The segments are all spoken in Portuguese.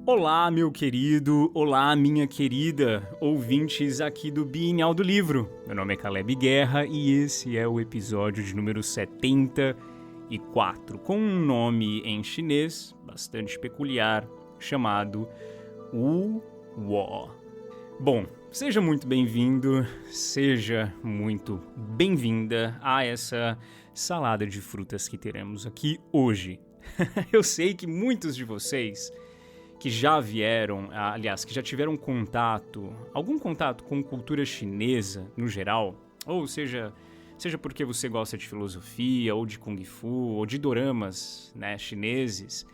Olá, meu querido, olá, minha querida, ouvintes aqui do Bienal do Livro. Meu nome é Caleb Guerra e esse é o episódio de número 74, com um nome em chinês bastante peculiar, chamado Wu Wo. Bom, seja muito bem-vindo, seja muito bem-vinda a essa salada de frutas que teremos aqui hoje. Eu sei que muitos de vocês que já vieram, aliás, que já tiveram algum contato com cultura chinesa no geral, ou seja porque você gosta de filosofia, ou de Kung Fu, ou de doramas, né, chineses.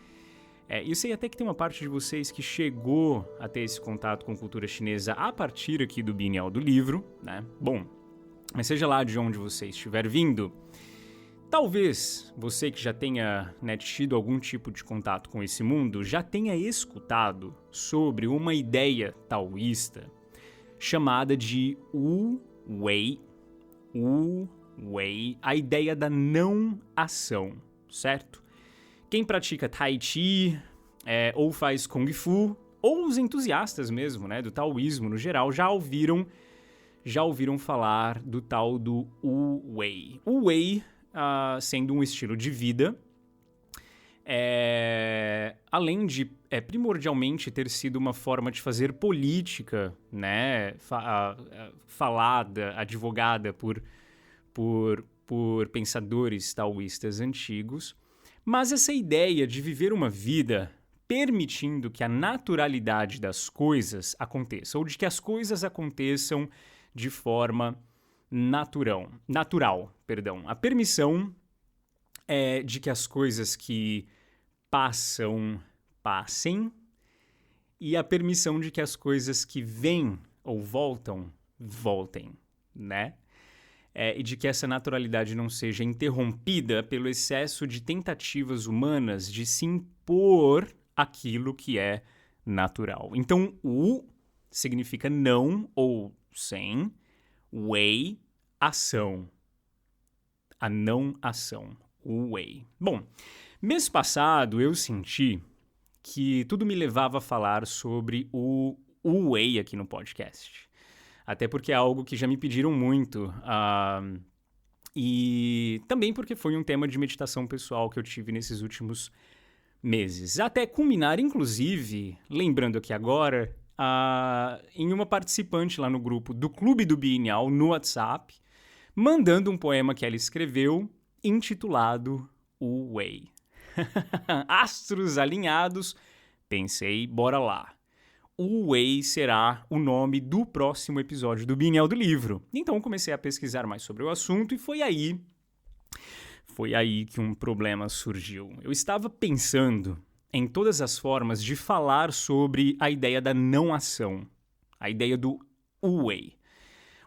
Eu sei até que tem uma parte de vocês que chegou a ter esse contato com cultura chinesa a partir aqui do Bienal do Livro, né? Bom, mas seja lá de onde você estiver vindo, talvez você que já tenha tido algum tipo de contato com esse mundo já tenha escutado sobre uma ideia taoísta chamada de Wu Wei, a ideia da não ação, certo? Quem pratica Tai Chi ou faz Kung Fu, ou os entusiastas mesmo, né, do taoísmo no geral, já ouviram falar do tal do Wu Wei. Wu Wei sendo um estilo de vida, além de primordialmente ter sido uma forma de fazer política, né, falada, advogada por pensadores taoístas antigos, mas essa ideia de viver uma vida permitindo que a naturalidade das coisas aconteça, ou de que as coisas aconteçam de forma natural. A permissão de que as coisas que passem, e a permissão de que as coisas que vêm ou voltem, né? E de que essa naturalidade não seja interrompida pelo excesso de tentativas humanas de se impor aquilo que é natural. Então, Wu significa não ou sem, Wei, ação. A não ação. Wu Wei. Bom, mês passado eu senti que tudo me levava a falar sobre o Wu Wei aqui no podcast. Até porque é algo que já me pediram muito. E também porque foi um tema de meditação pessoal que eu tive nesses últimos meses. Até culminar, inclusive, lembrando aqui agora, em uma participante lá no grupo do Clube do Bienal no WhatsApp, mandando um poema que ela escreveu, intitulado Wu Wei. Astros alinhados, pensei, bora lá. Wu Wei será o nome do próximo episódio do Bienal do Livro. Então comecei a pesquisar mais sobre o assunto e foi aí que um problema surgiu. Eu estava pensando em todas as formas de falar sobre a ideia da não ação, a ideia do Wu Wei.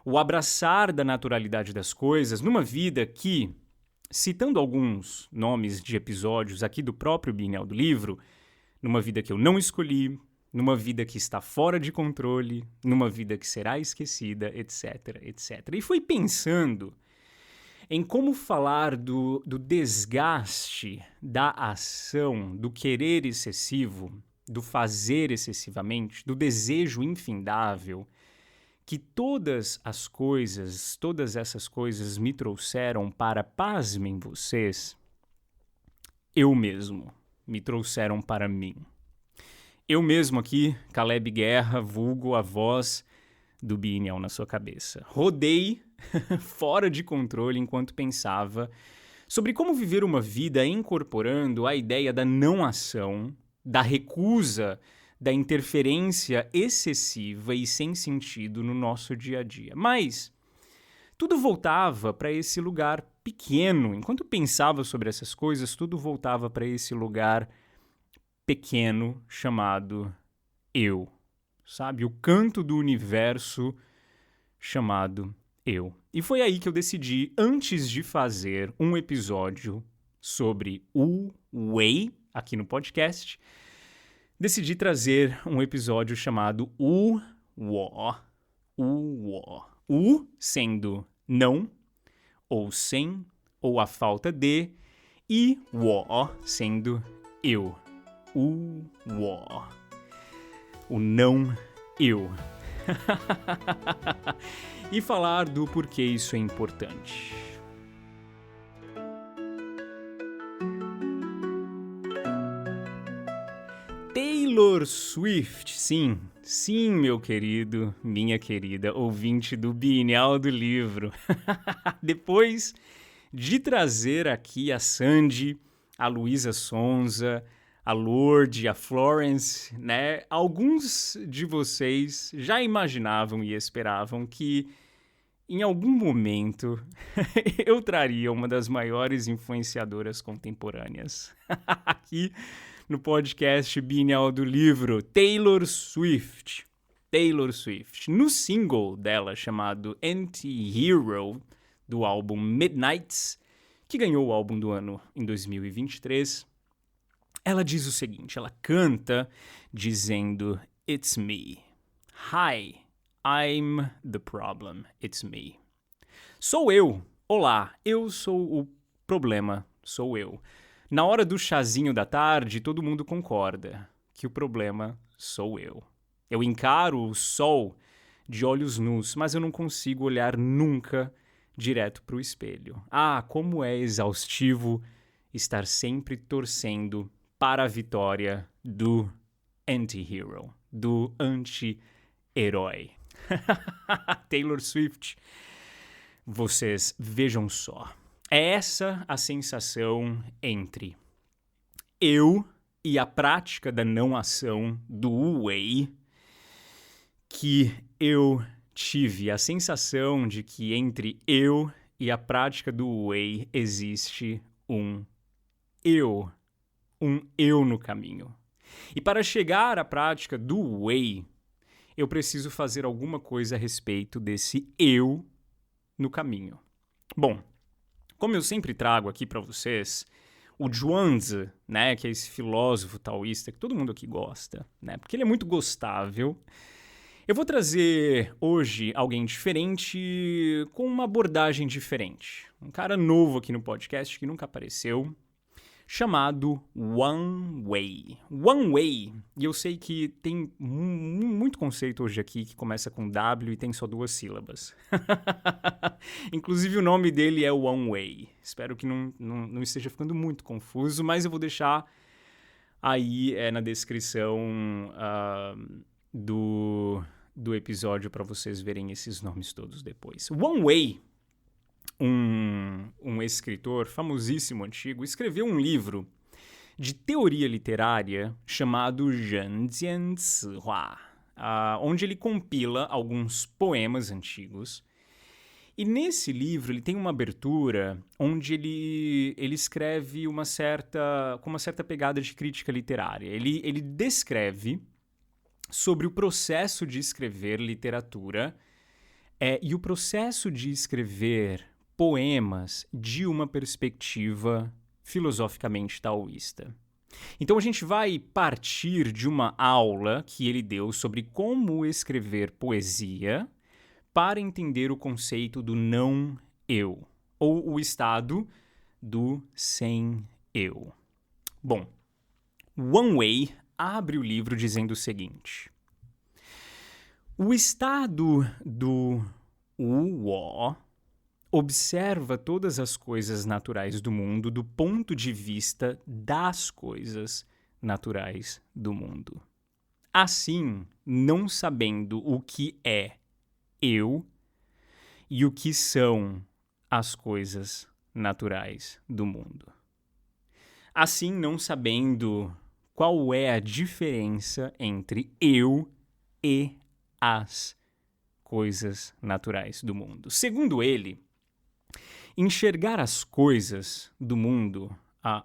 O abraçar da naturalidade das coisas numa vida que, citando alguns nomes de episódios aqui do próprio Bienal do Livro, numa vida que eu não escolhi, numa vida que está fora de controle, numa vida que será esquecida, etc, etc. E fui pensando em como falar do desgaste da ação, do querer excessivo, do fazer excessivamente, do desejo infindável, que todas essas coisas me trouxeram para, pasmem vocês, eu mesmo, me trouxeram para mim. Eu mesmo aqui, Caleb Guerra, vulgo a voz do Bienal na sua cabeça. Rodei fora de controle enquanto pensava sobre como viver uma vida incorporando a ideia da não ação, da recusa, da interferência excessiva e sem sentido no nosso dia a dia. Mas tudo voltava para esse lugar pequeno. Enquanto pensava sobre essas coisas, tudo voltava para esse lugar pequeno chamado eu, sabe? O canto do universo chamado eu. E foi aí que eu decidi, antes de fazer um episódio sobre Wu Wei aqui no podcast, decidi trazer um episódio chamado Wu Wo. Wu sendo não, ou sem, ou a falta de, e Wo sendo eu. Wo. o não eu. E falar do porquê isso é importante. Taylor Swift, sim, meu querido, minha querida, ouvinte do Bienal do Livro. Depois de trazer aqui a Sandy, a Luísa Sonza, a Lourdes, a Florence, né? Alguns de vocês já imaginavam e esperavam que em algum momento eu traria uma das maiores influenciadoras contemporâneas aqui no podcast Bienal do Livro, Taylor Swift. Taylor Swift, no single dela chamado Anti-Hero, do álbum Midnights, que ganhou o álbum do ano em 2023, ela diz o seguinte, ela canta dizendo It's me. Hi, I'm the problem. It's me. Sou eu. Olá, eu sou o problema. Sou eu. Na hora do chazinho da tarde, todo mundo concorda que o problema sou eu. Eu encaro o sol de olhos nus, mas eu não consigo olhar nunca direto para o espelho. Ah, como é exaustivo estar sempre torcendo para a vitória do anti-hero, do anti-herói. Taylor Swift, vocês vejam só. É essa a sensação entre eu e a prática da não ação do Whey que eu tive. A sensação de que entre eu e a prática do Whey existe um eu no caminho. E para chegar à prática do Whey, eu preciso fazer alguma coisa a respeito desse eu no caminho. Bom, como eu sempre trago aqui para vocês, o Zhuangzi, né, que é esse filósofo taoísta que todo mundo aqui gosta, né, porque ele é muito gostável. Eu vou trazer hoje alguém diferente com uma abordagem diferente. Um cara novo aqui no podcast que nunca apareceu, chamado One Way. One Way, e eu sei que tem muito conceito hoje aqui que começa com W e tem só 2 sílabas. Inclusive o nome dele é One Way. Espero que não esteja ficando muito confuso, mas eu vou deixar aí na descrição do episódio para vocês verem esses nomes todos depois. One Way, um escritor famosíssimo antigo, escreveu um livro de teoria literária chamado Zhanjianzihua, onde ele compila alguns poemas antigos. E nesse livro ele tem uma abertura onde ele escreve com uma certa pegada de crítica literária. Ele descreve sobre o processo de escrever literatura e o processo de escrever poemas de uma perspectiva filosoficamente taoísta. Então a gente vai partir de uma aula que ele deu sobre como escrever poesia para entender o conceito do não eu, ou o estado do sem eu. Bom, One Way abre o livro dizendo o seguinte: o estado do Wu observa todas as coisas naturais do mundo do ponto de vista das coisas naturais do mundo. Assim, não sabendo o que é eu e o que são as coisas naturais do mundo. Assim, não sabendo qual é a diferença entre eu e as coisas naturais do mundo. Segundo ele, enxergar as coisas do mundo,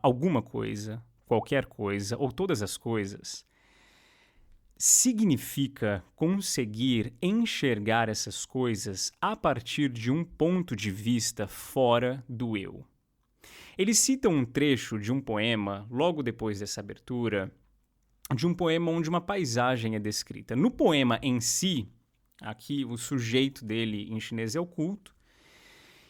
alguma coisa, qualquer coisa ou todas as coisas, significa conseguir enxergar essas coisas a partir de um ponto de vista fora do eu. Ele cita um trecho de um poema, logo depois dessa abertura, de um poema onde uma paisagem é descrita. No poema em si, aqui o sujeito dele em chinês é oculto,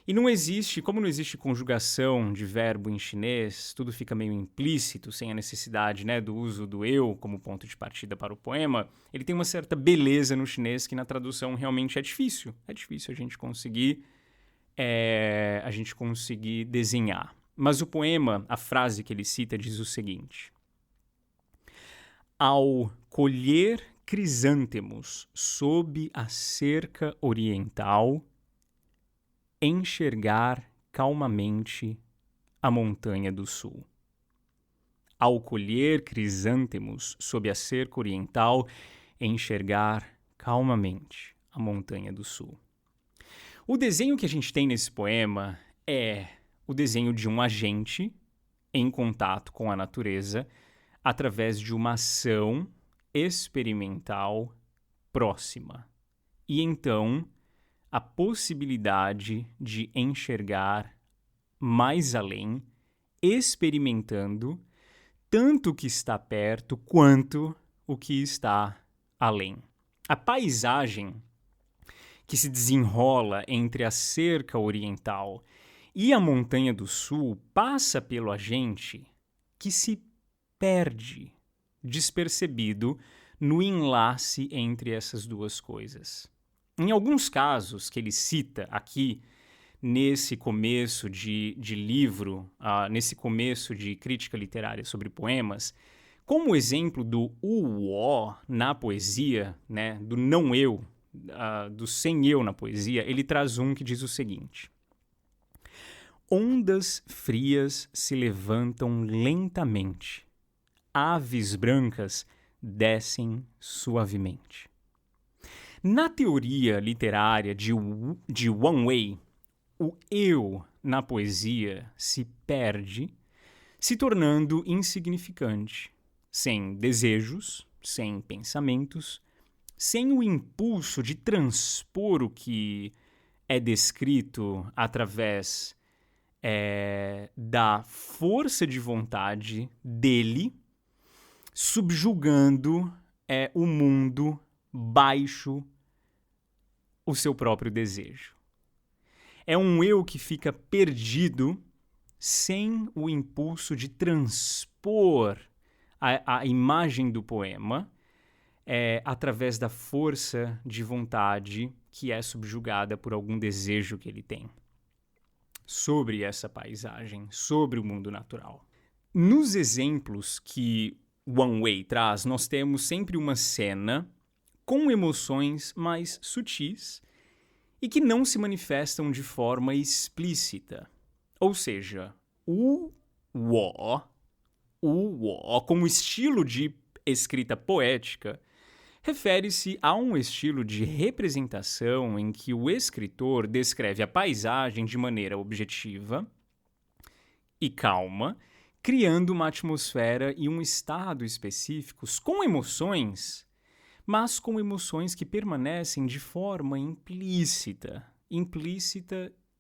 E como não existe conjugação de verbo em chinês, tudo fica meio implícito, sem a necessidade, né, do uso do eu como ponto de partida para o poema. Ele tem uma certa beleza no chinês que na tradução realmente é difícil. É difícil a gente conseguir desenhar. Mas o poema, a frase que ele cita diz o seguinte: ao colher crisântemos sob a cerca oriental, enxergar calmamente a montanha do sul. Ao colher crisântemos sob a cerca oriental, enxergar calmamente a montanha do sul. O desenho que a gente tem nesse poema é o desenho de um agente em contato com a natureza através de uma ação experimental próxima. E então, a possibilidade de enxergar mais além, experimentando tanto o que está perto quanto o que está além. A paisagem que se desenrola entre a cerca oriental e a montanha do sul passa pelo agente que se perde despercebido no enlace entre essas duas coisas. Em alguns casos que ele cita aqui nesse começo de livro, nesse começo de crítica literária sobre poemas, como o exemplo do uó na poesia, né, do não eu, do sem eu na poesia, ele traz um que diz o seguinte: ondas frias se levantam lentamente, aves brancas descem suavemente. Na teoria literária de Wang Wei, o eu na poesia se perde, se tornando insignificante, sem desejos, sem pensamentos, sem o impulso de transpor o que é descrito através da força de vontade dele, subjugando o mundo baixo o seu próprio desejo. É um eu que fica perdido sem o impulso de transpor a imagem do poema através da força de vontade que é subjugada por algum desejo que ele tem sobre essa paisagem, sobre o mundo natural. Nos exemplos que Wang Wei traz, nós temos sempre uma cena com emoções mais sutis e que não se manifestam de forma explícita. Ou seja, o wo, como estilo de escrita poética, refere-se a um estilo de representação em que o escritor descreve a paisagem de maneira objetiva e calma, criando uma atmosfera e um estado específicos com emoções, mas com emoções que permanecem de forma implícita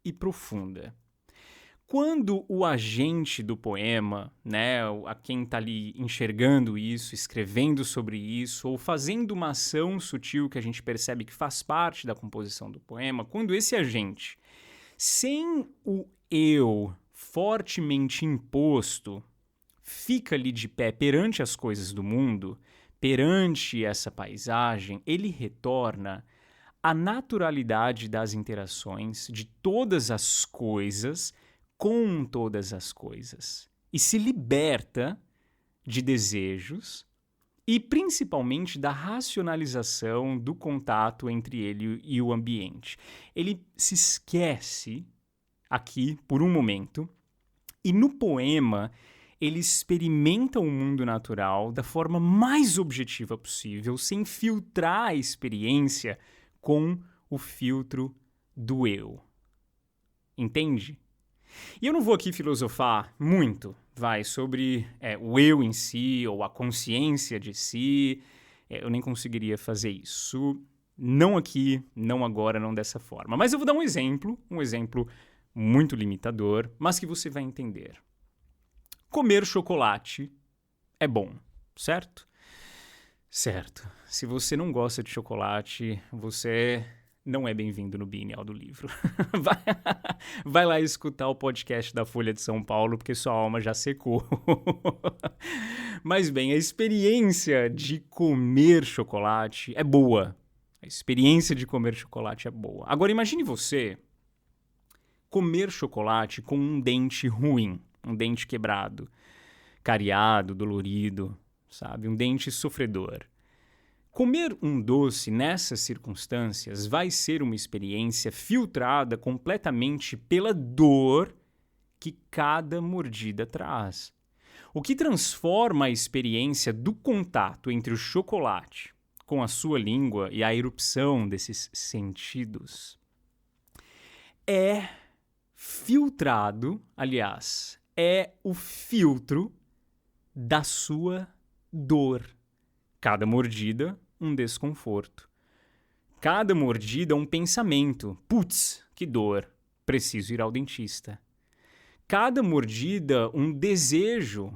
e profunda. Quando o agente do poema, né, a quem está ali enxergando isso, escrevendo sobre isso, ou fazendo uma ação sutil que a gente percebe que faz parte da composição do poema, quando esse agente, sem o eu fortemente imposto, fica ali de pé perante as coisas do mundo, perante essa paisagem, ele retorna à naturalidade das interações de todas as coisas com todas as coisas e se liberta de desejos e principalmente da racionalização do contato entre ele e o ambiente. Ele se esquece aqui por um momento e no poema ele experimenta o mundo natural da forma mais objetiva possível, sem filtrar a experiência com o filtro do eu. Entende? E eu não vou aqui filosofar muito, sobre o eu em si ou a consciência de si. Eu nem conseguiria fazer isso. Não aqui, não agora, não dessa forma. Mas eu vou dar um exemplo muito limitador, mas que você vai entender. Comer chocolate é bom, certo? Certo. Se você não gosta de chocolate, você não é bem-vindo no Bienal do Livro. Vai lá escutar o podcast da Folha de São Paulo, porque sua alma já secou. Mas bem, a experiência de comer chocolate é boa. A experiência de comer chocolate é boa. Agora imagine você comer chocolate com um dente ruim, um dente quebrado, cariado, dolorido, sabe? Um dente sofredor. Comer um doce nessas circunstâncias vai ser uma experiência filtrada completamente pela dor que cada mordida traz. O que transforma a experiência do contato entre o chocolate com a sua língua e a erupção desses sentidos é filtrado, aliás, é o filtro da sua dor. Cada mordida, um desconforto. Cada mordida, um pensamento. Putz, que dor, preciso ir ao dentista. Cada mordida, um desejo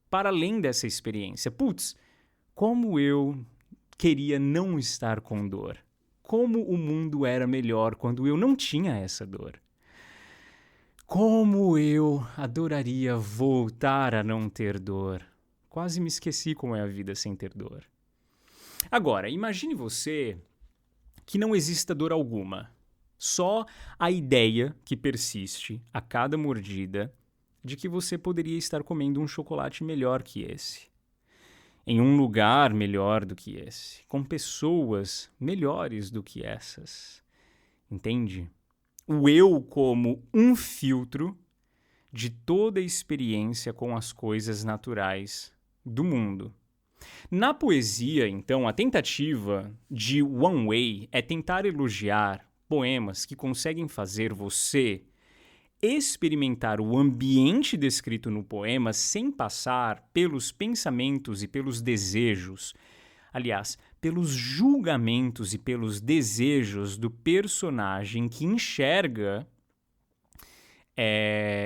para além dessa experiência. Putz, como eu queria não estar com dor. Como o mundo era melhor quando eu não tinha essa dor. Como eu adoraria voltar a não ter dor. Quase me esqueci como é a vida sem ter dor. Agora, imagine você que não exista dor alguma. Só a ideia que persiste a cada mordida de que você poderia estar comendo um chocolate melhor que esse. Em um lugar melhor do que esse. Com pessoas melhores do que essas. Entende? O eu como um filtro de toda a experiência com as coisas naturais do mundo. Na poesia, então, a tentativa de One Way é tentar elogiar poemas que conseguem fazer você experimentar o ambiente descrito no poema sem passar pelos pensamentos e pelos desejos, aliás, pelos julgamentos e pelos desejos do personagem que enxerga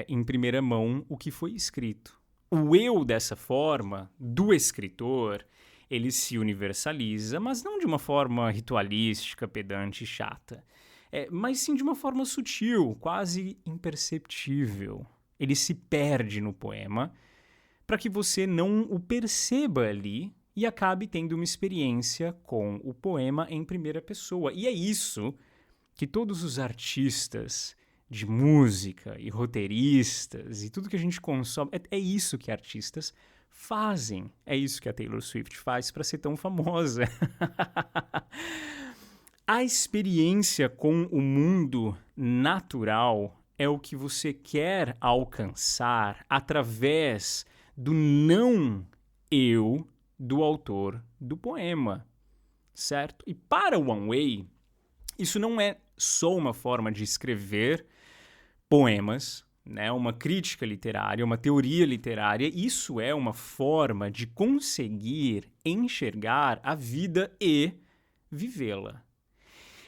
em primeira mão o que foi escrito. O eu, dessa forma, do escritor, ele se universaliza, mas não de uma forma ritualística, pedante e chata, mas sim de uma forma sutil, quase imperceptível. Ele se perde no poema para que você não o perceba ali e acabe tendo uma experiência com o poema em primeira pessoa. E é isso que todos os artistas de música e roteiristas e tudo que a gente consome, é isso que artistas fazem. É isso que a Taylor Swift faz para ser tão famosa. A experiência com o mundo natural é o que você quer alcançar através do não eu do autor do poema, certo? E para o One Way, isso não é só uma forma de escrever poemas, né? Uma crítica literária, uma teoria literária. Isso é uma forma de conseguir enxergar a vida e vivê-la.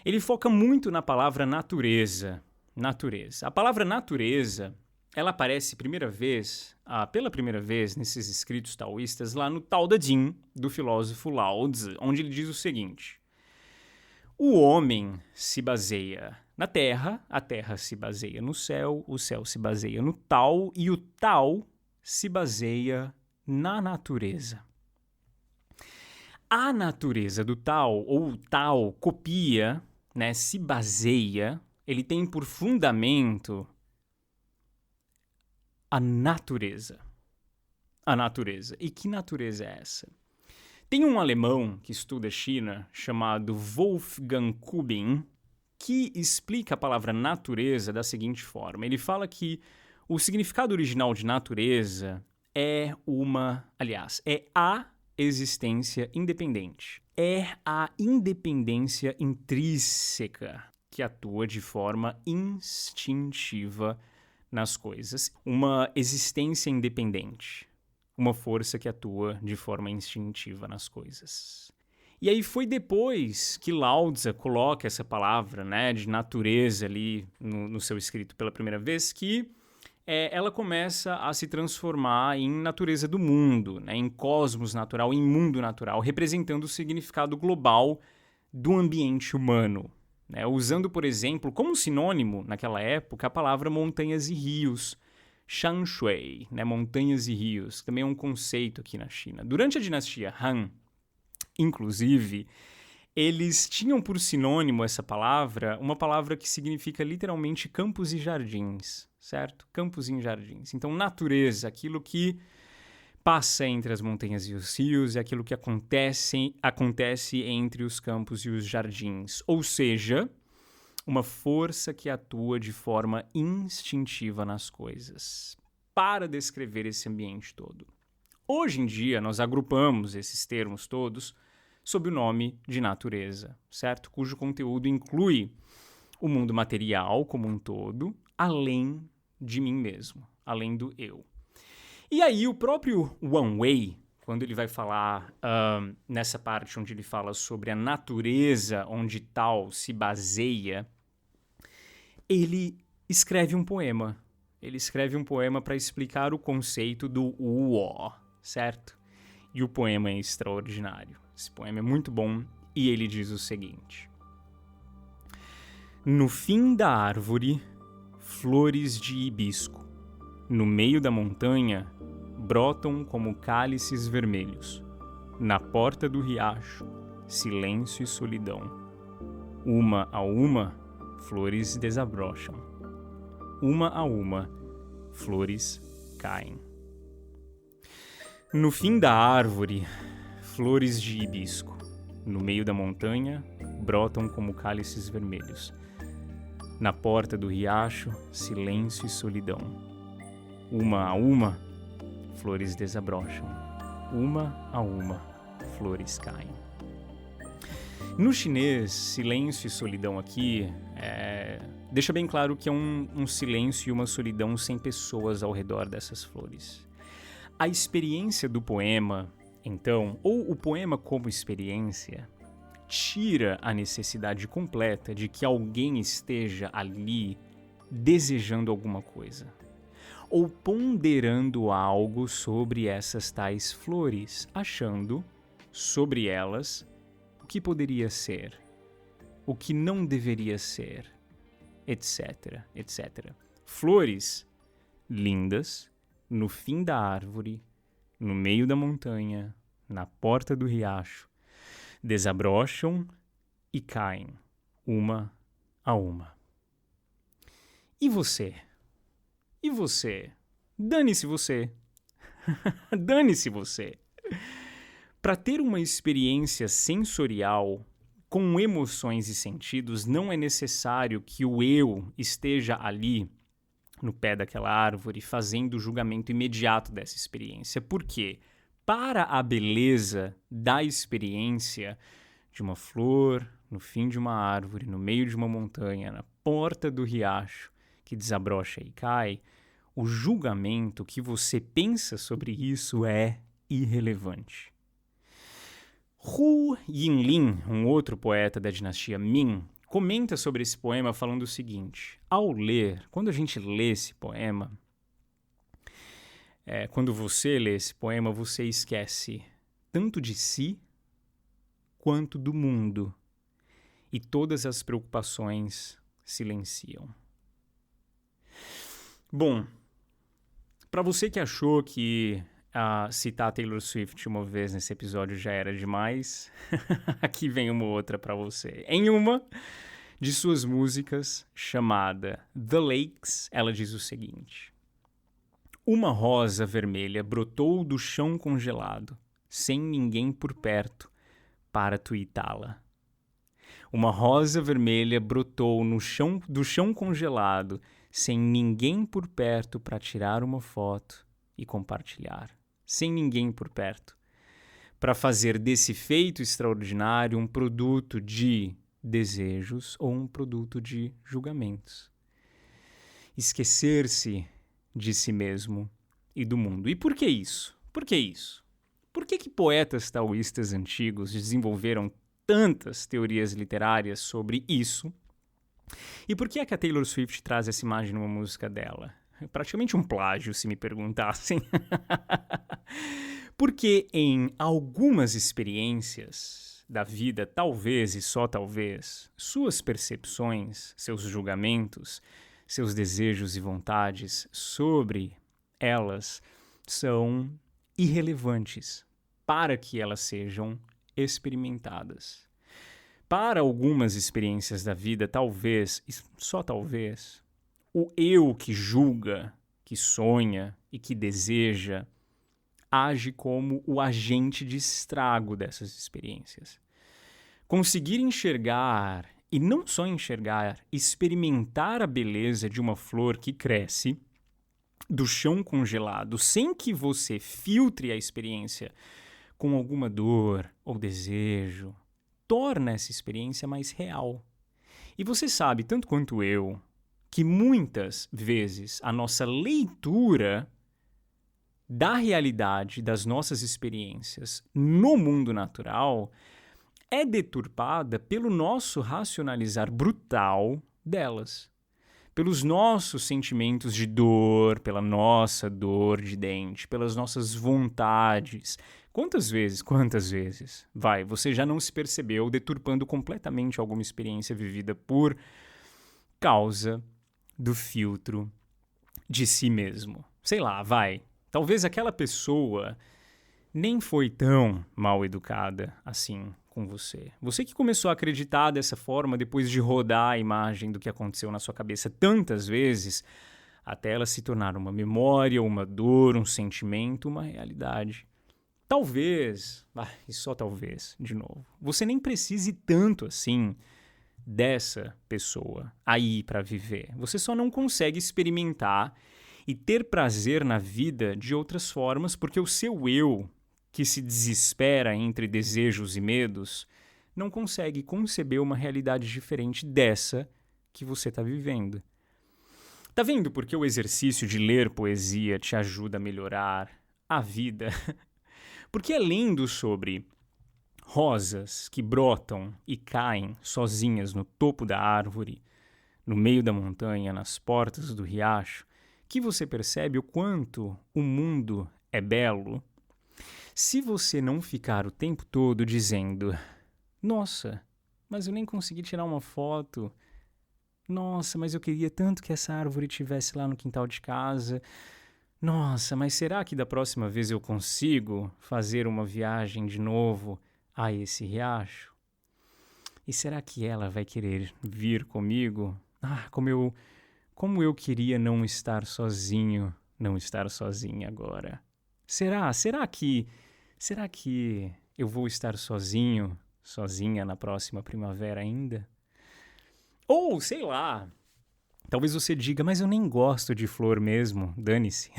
Ele foca muito na palavra natureza. Natureza. A palavra natureza, ela aparece pela primeira vez nesses escritos taoístas lá no Tao Te Ching, do filósofo Lao Tzu, onde ele diz o seguinte: o homem se baseia na terra, a terra se baseia no céu, o céu se baseia no Tao e o Tao se baseia na natureza. A natureza do Tao, ou o Tao, copia, né, se baseia, ele tem por fundamento a natureza. A natureza. E que natureza é essa? Tem um alemão que estuda China chamado Wolfgang Kubin que explica a palavra natureza da seguinte forma. Ele fala que o significado original de natureza é a existência independente. É a independência intrínseca que atua de forma instintiva nas coisas. Uma existência independente. Uma força que atua de forma instintiva nas coisas. E aí foi depois que Lao Tzu coloca essa palavra, né, de natureza ali no seu escrito pela primeira vez, que ela começa a se transformar em natureza do mundo, né, em cosmos natural, em mundo natural, representando o significado global do ambiente humano. né? Usando, por exemplo, como sinônimo, naquela época, a palavra montanhas e rios, Shanshui, né? Montanhas e rios, também é um conceito aqui na China. Durante a dinastia Han, inclusive, eles tinham por sinônimo essa palavra, uma palavra que significa literalmente campos e jardins, certo? Campos e jardins. Então, natureza, aquilo que passa entre as montanhas e os rios, é aquilo que acontece entre os campos e os jardins. Ou seja, uma força que atua de forma instintiva nas coisas, para descrever esse ambiente todo. Hoje em dia, nós agrupamos esses termos todos sob o nome de natureza, certo? Cujo conteúdo inclui o mundo material como um todo, além de mim mesmo, além do eu. E aí o próprio Wang Wei, quando ele vai falar nessa parte onde ele fala sobre a natureza onde tal se baseia, ele escreve um poema. Ele escreve um poema para explicar o conceito do Wo, certo? E o poema é extraordinário. Esse poema é muito bom e ele diz o seguinte: no fim da árvore, flores de hibisco. No meio da montanha, brotam como cálices vermelhos. Na porta do riacho, silêncio e solidão. Uma a uma, flores desabrocham. Uma a uma, flores caem. No fim da árvore, flores de hibisco. No meio da montanha, brotam como cálices vermelhos. Na porta do riacho, silêncio e solidão. Uma a uma, flores desabrocham. Uma a uma, flores caem. No chinês, silêncio e solidão aqui deixa bem claro que é um silêncio e uma solidão sem pessoas ao redor dessas flores. A experiência do poema, então, ou o poema como experiência, tira a necessidade completa de que alguém esteja ali desejando alguma coisa, ou ponderando algo sobre essas tais flores, achando sobre elas o que poderia ser, o que não deveria ser, etc, etc. Flores lindas, no fim da árvore, no meio da montanha, na porta do riacho, desabrocham e caem, uma a uma. E você? E você? Dane-se você. Dane-se você. Para ter uma experiência sensorial com emoções e sentidos, não é necessário que o eu esteja ali no pé daquela árvore fazendo o julgamento imediato dessa experiência. Por quê? Para a beleza da experiência de uma flor, no fim de uma árvore, no meio de uma montanha, na porta do riacho, que desabrocha e cai, o julgamento que você pensa sobre isso é irrelevante. Hu Yinlin, um outro poeta da dinastia Ming, comenta sobre esse poema falando o seguinte: ao ler, quando a gente lê esse poema, quando você lê esse poema, você esquece tanto de si quanto do mundo, e todas as preocupações silenciam. Bom, para você que achou que citar Taylor Swift uma vez nesse episódio já era demais, aqui vem uma outra para você. Em uma de suas músicas, chamada The Lakes, ela diz o seguinte: uma rosa vermelha brotou do chão congelado, sem ninguém por perto, para tuitá-la. Uma rosa vermelha brotou do chão congelado, sem ninguém por perto para tirar uma foto e compartilhar. Sem ninguém por perto. Para fazer desse feito extraordinário um produto de desejos ou um produto de julgamentos. Esquecer-se de si mesmo e do mundo. E por que isso? Por que isso? Por que poetas taoístas antigos desenvolveram tantas teorias literárias sobre isso? E por que é que a Taylor Swift traz essa imagem numa música dela? É praticamente um plágio, se me perguntassem. Porque em algumas experiências, da vida, talvez e só talvez, suas percepções, seus julgamentos, seus desejos e vontades sobre elas são irrelevantes para que elas sejam experimentadas. Para algumas experiências da vida, talvez, e só talvez, o eu que julga, que sonha e que deseja age como o agente de estrago dessas experiências. Conseguir enxergar, e não só enxergar, experimentar a beleza de uma flor que cresce do chão congelado sem que você filtre a experiência com alguma dor ou desejo, torna essa experiência mais real. E você sabe, tanto quanto eu, que muitas vezes a nossa leitura da realidade das nossas experiências no mundo natural é deturpada pelo nosso racionalizar brutal delas. Pelos nossos sentimentos de dor, pela nossa dor de dente, pelas nossas vontades. Quantas vezes, você já não se percebeu deturpando completamente alguma experiência vivida por causa do filtro de si mesmo? Sei lá, talvez aquela pessoa nem foi tão mal educada assim com você. Você que começou a acreditar dessa forma depois de rodar a imagem do que aconteceu na sua cabeça tantas vezes, até ela se tornar uma memória, uma dor, um sentimento, uma realidade. Talvez, e só talvez, de novo, você nem precise tanto assim dessa pessoa aí para viver. Você só não consegue experimentar e ter prazer na vida de outras formas porque o seu eu, que se desespera entre desejos e medos, não consegue conceber uma realidade diferente dessa que você está vivendo. Tá vendo por que o exercício de ler poesia te ajuda a melhorar a vida? Porque lendo sobre rosas que brotam e caem sozinhas no topo da árvore, no meio da montanha, nas portas do riacho, que você percebe o quanto o mundo é belo. Se você não ficar o tempo todo dizendo: nossa, mas eu nem consegui tirar uma foto. Nossa, mas eu queria tanto que essa árvore estivesse lá no quintal de casa. Nossa, mas será que da próxima vez eu consigo fazer uma viagem de novo a esse riacho? E será que ela vai querer vir comigo? Como eu queria não estar sozinho, não estar sozinha agora. Será que eu vou estar sozinho, sozinha na próxima primavera ainda? Ou, sei lá, talvez você diga, mas eu nem gosto de flor mesmo, dane-se.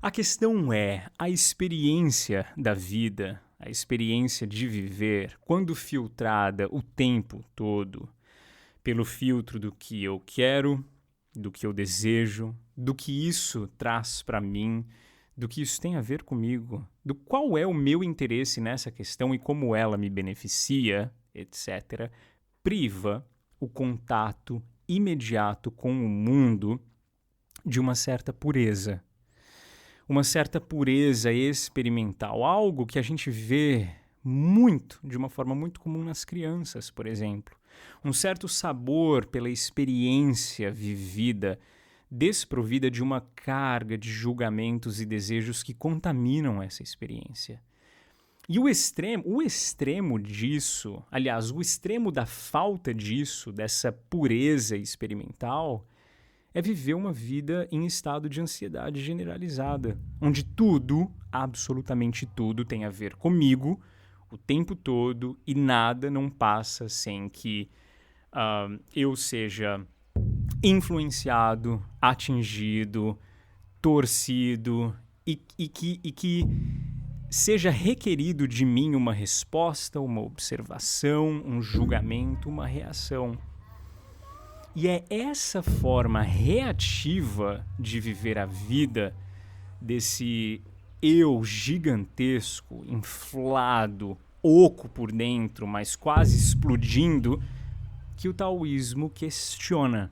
A questão é a experiência da vida, a experiência de viver, quando filtrada o tempo todo pelo filtro do que eu quero, do que eu desejo, do que isso traz para mim, do que isso tem a ver comigo, do qual é o meu interesse nessa questão e como ela me beneficia, etc., priva o contato imediato com o mundo de uma certa pureza. Uma certa pureza experimental, algo que a gente vê muito, de uma forma muito comum nas crianças, por exemplo. Um certo sabor pela experiência vivida, desprovida de uma carga de julgamentos e desejos que contaminam essa experiência. E o extremo disso, aliás, o extremo da falta disso, dessa pureza experimental, é viver uma vida em estado de ansiedade generalizada, onde tudo, absolutamente tudo, tem a ver comigo o tempo todo e nada não passa sem que eu seja influenciado, atingido, torcido e que seja requerido de mim uma resposta, uma observação, um julgamento, uma reação. E é essa forma reativa de viver a vida, desse eu gigantesco, inflado, oco por dentro, mas quase explodindo, que o taoísmo questiona.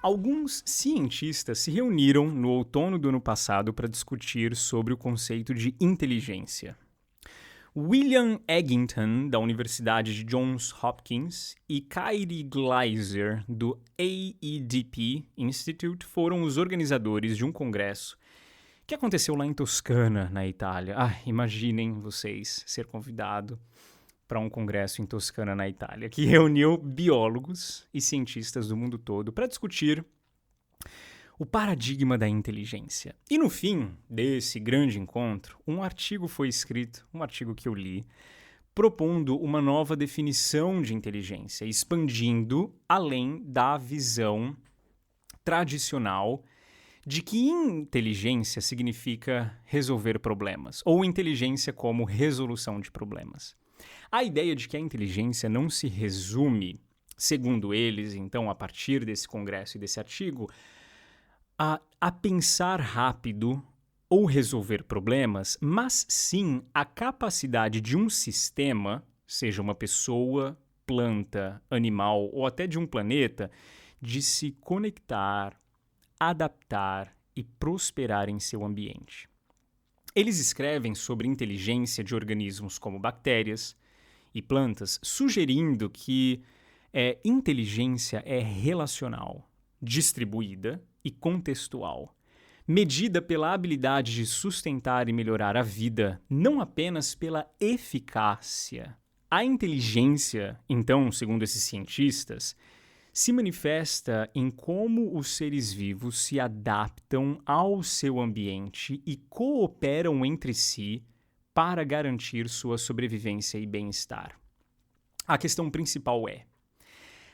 Alguns cientistas se reuniram no outono do ano passado para discutir sobre o conceito de inteligência. William Eggington, da Universidade de Johns Hopkins, e Kairi Gleiser, do AEDP Institute, foram os organizadores de um congresso que aconteceu lá em Toscana, na Itália. Imaginem vocês ser convidado para um congresso em Toscana, na Itália, que reuniu biólogos e cientistas do mundo todo para discutir o paradigma da inteligência. E no fim desse grande encontro, um artigo foi escrito, um artigo que eu li, propondo uma nova definição de inteligência, expandindo além da visão tradicional de que inteligência significa resolver problemas, ou inteligência como resolução de problemas. A ideia de que a inteligência não se resume, segundo eles, então, a partir desse congresso e desse artigo, a pensar rápido ou resolver problemas, mas sim a capacidade de um sistema, seja uma pessoa, planta, animal ou até de um planeta, de se conectar, adaptar e prosperar em seu ambiente. Eles escrevem sobre inteligência de organismos como bactérias e plantas, sugerindo que inteligência é relacional, distribuída e contextual, medida pela habilidade de sustentar e melhorar a vida, não apenas pela eficácia. A inteligência, então, segundo esses cientistas, se manifesta em como os seres vivos se adaptam ao seu ambiente e cooperam entre si para garantir sua sobrevivência e bem-estar. A questão principal é: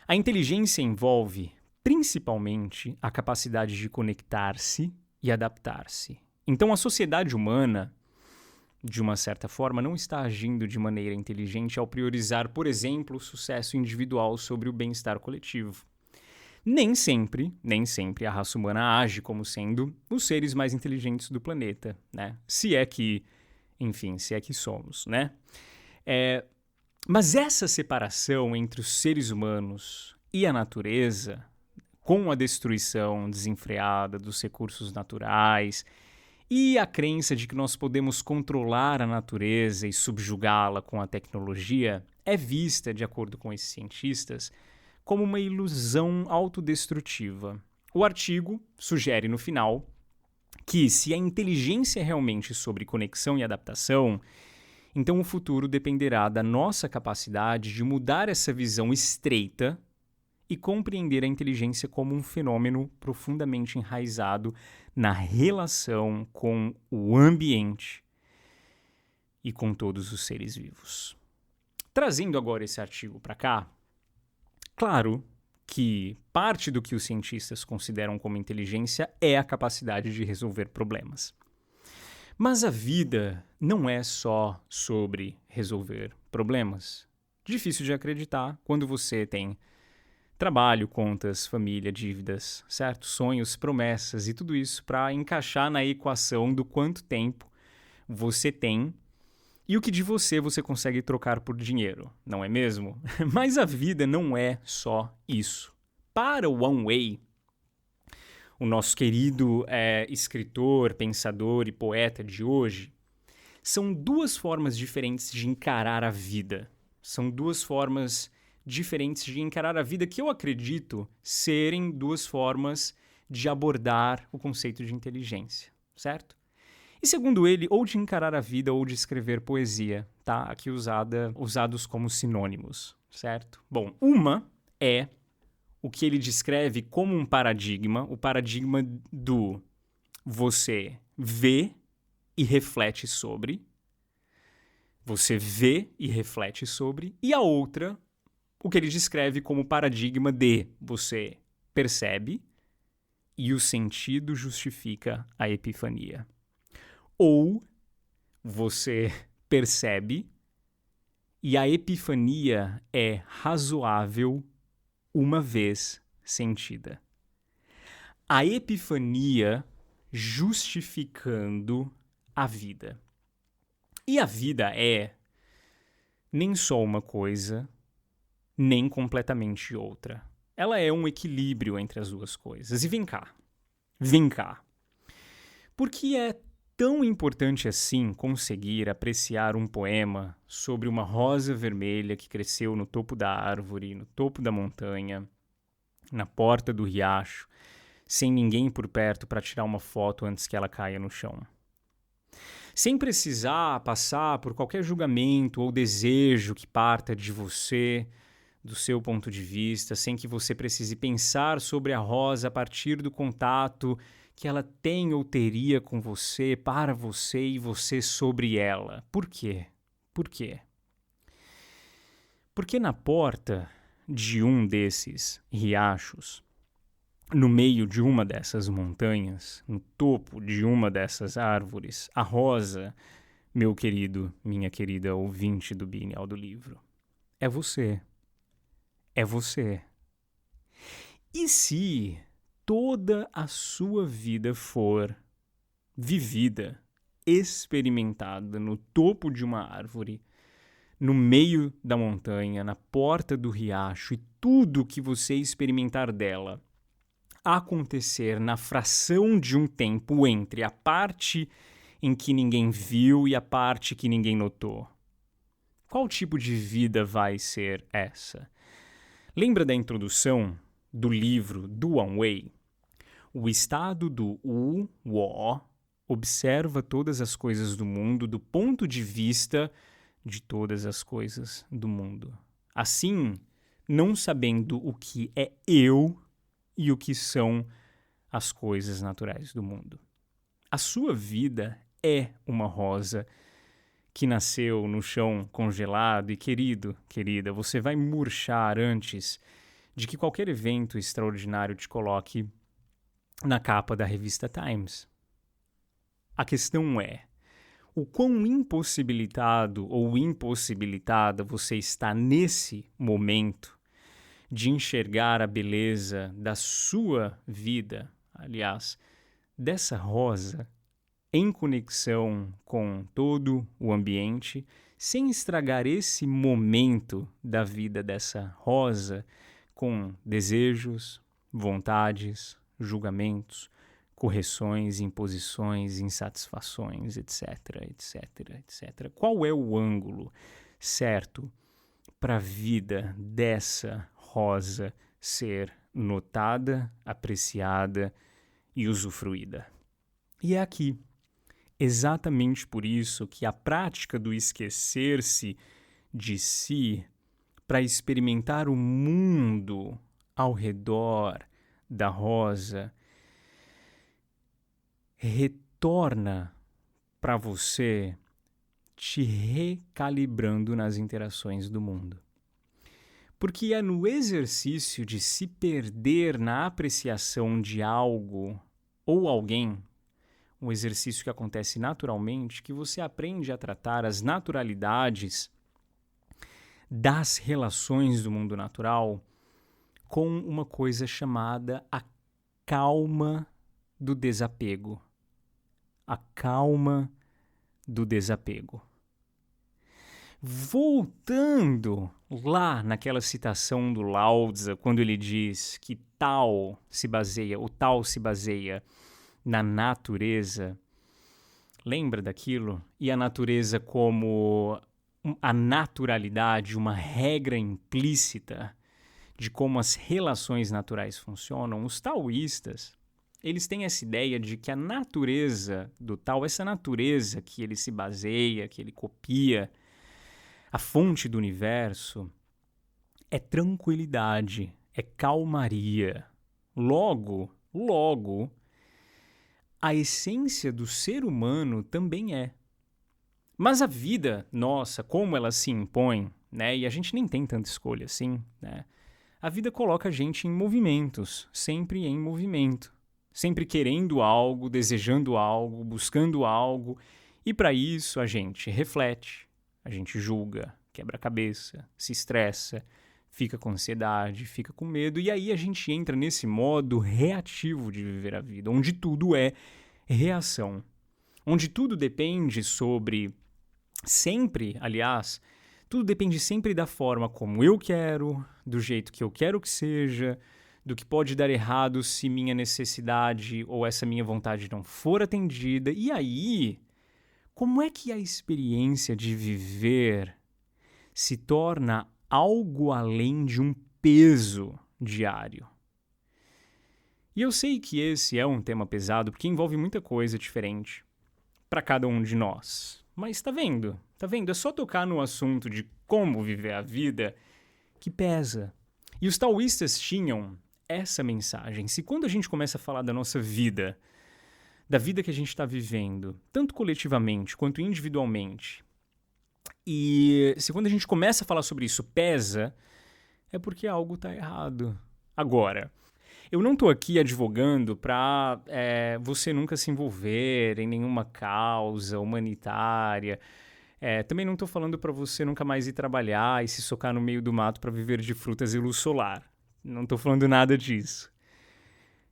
a inteligência envolve principalmente a capacidade de conectar-se e adaptar-se. Então, a sociedade humana, de uma certa forma, não está agindo de maneira inteligente ao priorizar, por exemplo, o sucesso individual sobre o bem-estar coletivo. Nem sempre a raça humana age como sendo os seres mais inteligentes do planeta, né? Se é que somos, né? Mas essa separação entre os seres humanos e a natureza, com a destruição desenfreada dos recursos naturais e a crença de que nós podemos controlar a natureza e subjugá-la com a tecnologia, é vista, de acordo com esses cientistas, como uma ilusão autodestrutiva. O artigo sugere, no final, que se a inteligência é realmente sobre conexão e adaptação, então o futuro dependerá da nossa capacidade de mudar essa visão estreita e compreender a inteligência como um fenômeno profundamente enraizado na relação com o ambiente e com todos os seres vivos. Trazendo agora esse artigo para cá, claro que parte do que os cientistas consideram como inteligência é a capacidade de resolver problemas. Mas a vida não é só sobre resolver problemas. Difícil de acreditar quando você tem trabalho, contas, família, dívidas, certo? Sonhos, promessas e tudo isso para encaixar na equação do quanto tempo você tem e o que de você consegue trocar por dinheiro, não é mesmo? Mas a vida não é só isso. Para o Wang Wei, o nosso querido escritor, pensador e poeta de hoje, são duas formas diferentes de encarar a vida. São duas formas diferentes de encarar a vida que eu acredito serem duas formas de abordar o conceito de inteligência, certo? E segundo ele, ou de encarar a vida ou de escrever poesia, tá? Aqui usados como sinônimos, certo? Bom, uma é o que ele descreve como um paradigma, o paradigma do você vê e reflete sobre, e a outra, o que ele descreve como paradigma de você percebe e o sentido justifica a epifania. Ou você percebe e a epifania é razoável uma vez sentida. A epifania justificando a vida. E a vida é nem só uma coisa, nem completamente outra. ela é um equilíbrio entre as duas coisas. E vem cá. Por que é tão importante assim conseguir apreciar um poema sobre uma rosa vermelha que cresceu no topo da árvore, no topo da montanha, na porta do riacho, sem ninguém por perto para tirar uma foto antes que ela caia no chão? Sem precisar passar por qualquer julgamento ou desejo que parta de você, do seu ponto de vista, sem que você precise pensar sobre a rosa a partir do contato que ela tem ou teria com você, para você e você sobre ela. Por quê? Por quê? Porque na porta de um desses riachos, no meio de uma dessas montanhas, no topo de uma dessas árvores, a rosa, meu querido, minha querida ouvinte do Bini Audiolivro, é você. É você. E se toda a sua vida for vivida, experimentada no topo de uma árvore, no meio da montanha, na porta do riacho, e tudo que você experimentar dela acontecer na fração de um tempo entre a parte em que ninguém viu e a parte que ninguém notou? Qual tipo de vida vai ser essa? Lembra da introdução do livro do One Way? O estado do Wo observa todas as coisas do mundo do ponto de vista de todas as coisas do mundo. Assim, não sabendo o que é eu e o que são as coisas naturais do mundo. A sua vida é uma rosa que nasceu no chão congelado e, querida, você vai murchar antes de que qualquer evento extraordinário te coloque na capa da revista Times. A questão é, o quão impossibilitado ou impossibilitada você está nesse momento de enxergar a beleza da sua vida, aliás, dessa rosa, em conexão com todo o ambiente, sem estragar esse momento da vida dessa rosa com desejos, vontades, julgamentos, correções, imposições, insatisfações, etc, etc, etc. Qual é o ângulo certo para a vida dessa rosa ser notada, apreciada e usufruída? E é aqui, exatamente por isso, que a prática do esquecer-se de si para experimentar o mundo ao redor da rosa retorna para você te recalibrando nas interações do mundo. Porque é no exercício de se perder na apreciação de algo ou alguém, um exercício que acontece naturalmente, que você aprende a tratar as naturalidades das relações do mundo natural com uma coisa chamada a calma do desapego. A calma do desapego. Voltando lá naquela citação do Lao Tzu, quando ele diz que o Tao se baseia na natureza, lembra daquilo? E a natureza como a naturalidade, uma regra implícita de como as relações naturais funcionam. Os taoístas, eles têm essa ideia de que a natureza do Tao, essa natureza que ele se baseia, que ele copia, a fonte do universo, é tranquilidade, é calmaria. Logo, a essência do ser humano também é. Mas a vida nossa, como ela se impõe, né? E a gente nem tem tanta escolha assim, né? A vida coloca a gente em movimentos, sempre em movimento. Sempre querendo algo, desejando algo, buscando algo. E para isso a gente reflete, a gente julga, quebra a cabeça, se estressa, fica com ansiedade, fica com medo. E aí a gente entra nesse modo reativo de viver a vida, onde tudo é reação. Onde tudo depende sobre... Sempre, aliás, Tudo depende sempre da forma como eu quero, do jeito que eu quero que seja, do que pode dar errado se minha necessidade ou essa minha vontade não for atendida. E aí, como é que a experiência de viver se torna algo além de um peso diário? E eu sei que esse é um tema pesado porque envolve muita coisa diferente para cada um de nós. Mas tá vendo? É só tocar no assunto de como viver a vida que pesa. E os taoístas tinham essa mensagem. Se quando a gente começa a falar da nossa vida, da vida que a gente está vivendo, tanto coletivamente quanto individualmente, e se quando a gente começa a falar sobre isso pesa, é porque algo está errado. Agora, eu não estou aqui advogando para você nunca se envolver em nenhuma causa humanitária. Também não estou falando para você nunca mais ir trabalhar e se socar no meio do mato para viver de frutas e luz solar. Não estou falando nada disso.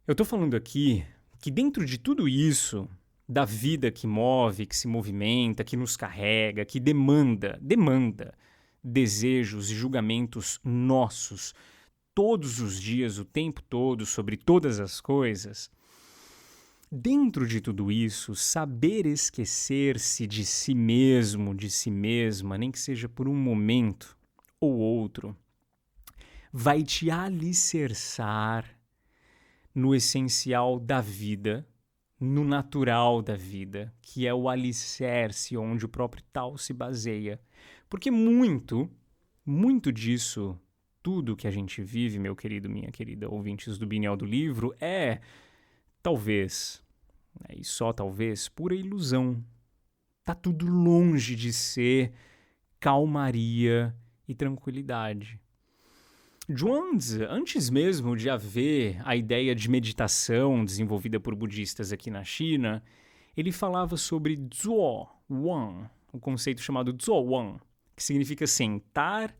Eu estou falando aqui que dentro de tudo isso, da vida que move, que se movimenta, que nos carrega, que demanda desejos e julgamentos nossos, todos os dias, o tempo todo, sobre todas as coisas, dentro de tudo isso, saber esquecer-se de si mesmo, de si mesma, nem que seja por um momento ou outro, vai te alicerçar no essencial da vida, no natural da vida, que é o alicerce onde o próprio Tao se baseia. Porque muito disso, tudo que a gente vive, meu querido, minha querida, ouvintes do Binel do Livro, é, talvez, e só talvez, pura ilusão. Tá tudo longe de ser calmaria e tranquilidade. Zhuangzi, antes mesmo de haver a ideia de meditação desenvolvida por budistas aqui na China, ele falava sobre Zuo Wan, o conceito chamado Zuo Wan, que significa sentar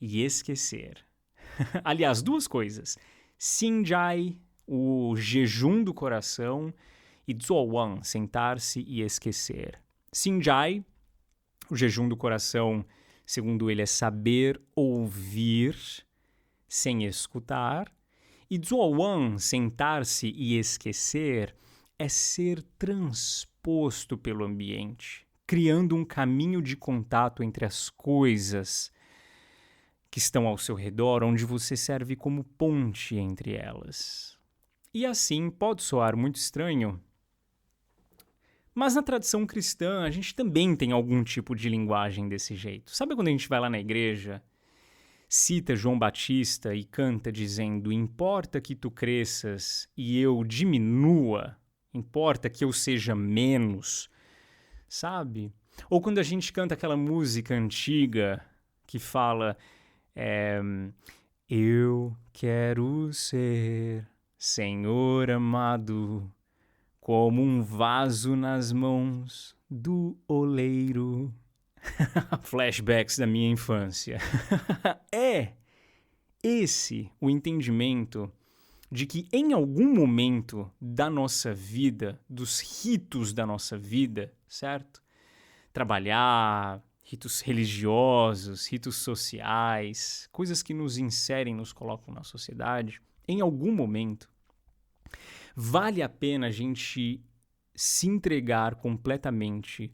e esquecer. Aliás, duas coisas. Xinjai, o jejum do coração, e Zuo Wan, sentar-se e esquecer. Xinjai, o jejum do coração, segundo ele, é saber ouvir sem escutar, e Zuowan, sentar-se e esquecer, é ser transposto pelo ambiente, criando um caminho de contato entre as coisas que estão ao seu redor, onde você serve como ponte entre elas. E assim pode soar muito estranho, mas na tradição cristã a gente também tem algum tipo de linguagem desse jeito. Sabe quando a gente vai lá na igreja, cita João Batista e canta dizendo: importa que tu cresças e eu diminua, importa que eu seja menos, sabe? Ou quando a gente canta aquela música antiga que fala: eu quero ser, Senhor amado, como um vaso nas mãos do oleiro. Flashbacks da minha infância. É esse o entendimento de que em algum momento da nossa vida, dos ritos da nossa vida, certo? Trabalhar, ritos religiosos, ritos sociais, coisas que nos inserem, nos colocam na sociedade, em algum momento, vale a pena a gente se entregar completamente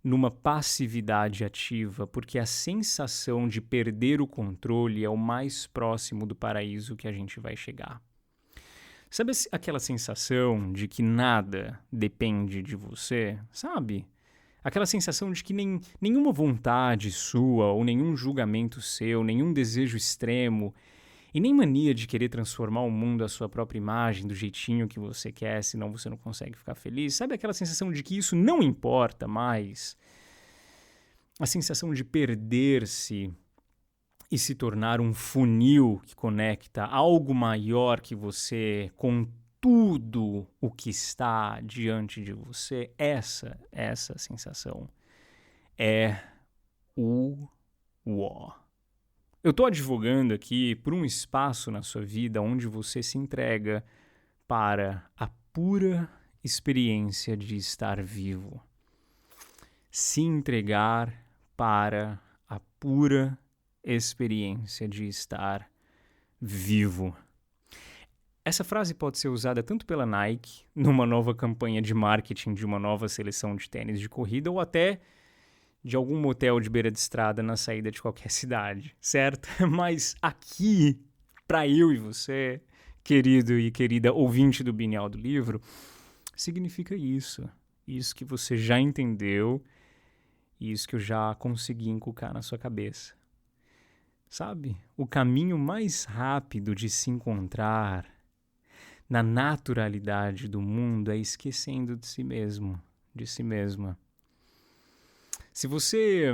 numa passividade ativa, porque a sensação de perder o controle é o mais próximo do paraíso que a gente vai chegar. Sabe aquela sensação de que nada depende de você? Sabe? Aquela sensação de que nenhuma vontade sua, ou nenhum julgamento seu, nenhum desejo extremo, e nem mania de querer transformar o mundo à sua própria imagem, do jeitinho que você quer, senão você não consegue ficar feliz. Sabe aquela sensação de que isso não importa mais? A sensação de perder-se e se tornar um funil que conecta algo maior que você com tudo o que está diante de você. Essa sensação é o Wo. Eu estou advogando aqui por um espaço na sua vida onde você se entrega para a pura experiência de estar vivo. Se entregar para a pura experiência de estar vivo. Essa frase pode ser usada tanto pela Nike, numa nova campanha de marketing de uma nova seleção de tênis de corrida, ou até de algum motel de beira de estrada na saída de qualquer cidade, certo? Mas aqui, para eu e você, querido e querida ouvinte do Binhal do Livro, significa isso. Isso que você já entendeu e isso que eu já consegui inculcar na sua cabeça. Sabe? O caminho mais rápido de se encontrar na naturalidade do mundo é esquecendo de si mesmo, de si mesma. Se você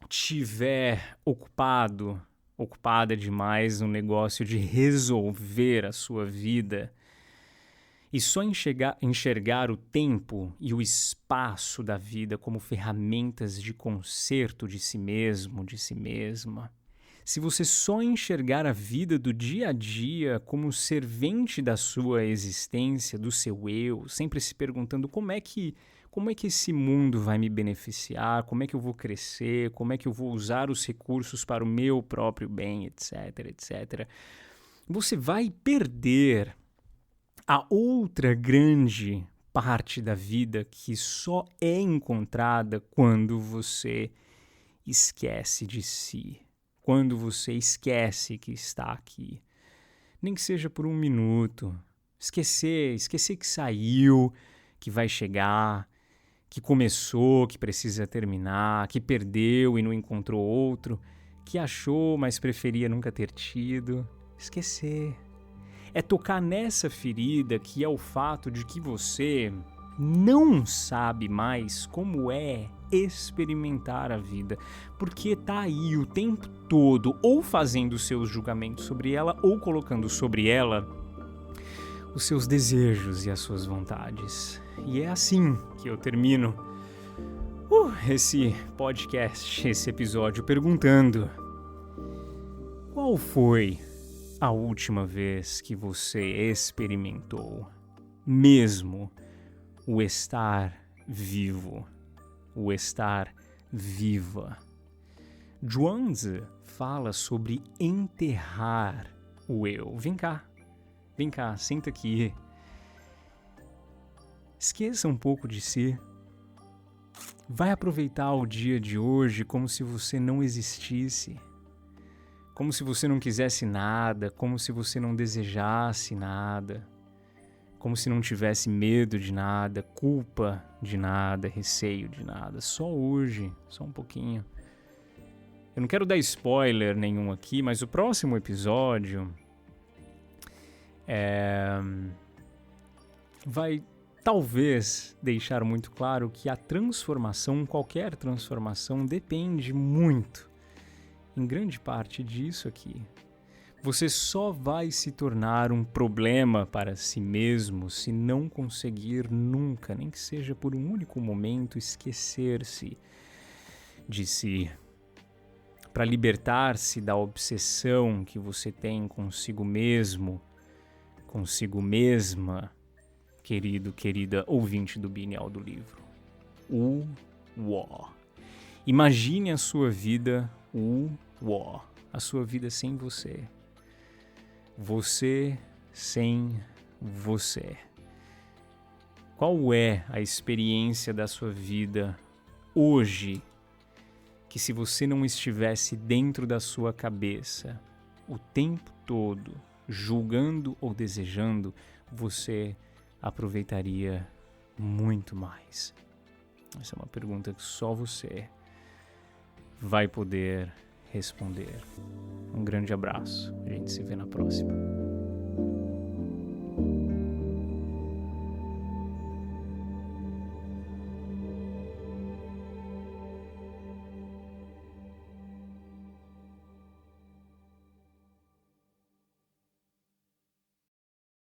tiver ocupada demais no negócio de resolver a sua vida e só enxergar o tempo e o espaço da vida como ferramentas de conserto de si mesmo, de si mesma, se você só enxergar a vida do dia a dia como servente da sua existência, do seu eu, sempre se perguntando como é que esse mundo vai me beneficiar, como é que eu vou crescer, como é que eu vou usar os recursos para o meu próprio bem, etc, etc. Você vai perder a outra grande parte da vida que só é encontrada quando você esquece de si, quando você esquece que está aqui. Nem que seja por um minuto. Esquecer que saiu, que vai chegar, que começou, que precisa terminar, que perdeu e não encontrou outro, que achou, mas preferia nunca ter tido. Esquecer. É tocar nessa ferida que é o fato de que você não sabe mais como é experimentar a vida, porque tá aí o tempo todo ou fazendo seus julgamentos sobre ela ou colocando sobre ela os seus desejos e as suas vontades. E é assim que eu termino esse podcast, esse episódio, perguntando: qual foi a última vez que você experimentou mesmo o estar vivo, o estar viva? Zhuangzi fala sobre enterrar o eu. Vem cá, senta aqui. Esqueça um pouco de si. Vai aproveitar o dia de hoje como se você não existisse. Como se você não quisesse nada, como se você não desejasse nada. Como se não tivesse medo de nada, culpa de nada, receio de nada. Só hoje, só um pouquinho. Eu não quero dar spoiler nenhum aqui, mas o próximo episódio vai talvez deixar muito claro que a transformação, qualquer transformação, depende muito, em grande parte, disso aqui. Você só vai se tornar um problema para si mesmo se não conseguir nunca, nem que seja por um único momento, esquecer-se de si. Para libertar-se da obsessão que você tem consigo mesmo, consigo mesma, querido, querida ouvinte do Binhal do Livro. Imagine a sua vida, a sua vida sem você. Você sem você. Qual é a experiência da sua vida hoje que, se você não estivesse dentro da sua cabeça o tempo todo, julgando ou desejando, você aproveitaria muito mais? Essa é uma pergunta que só você vai poder responder. Um grande abraço. A gente se vê na próxima.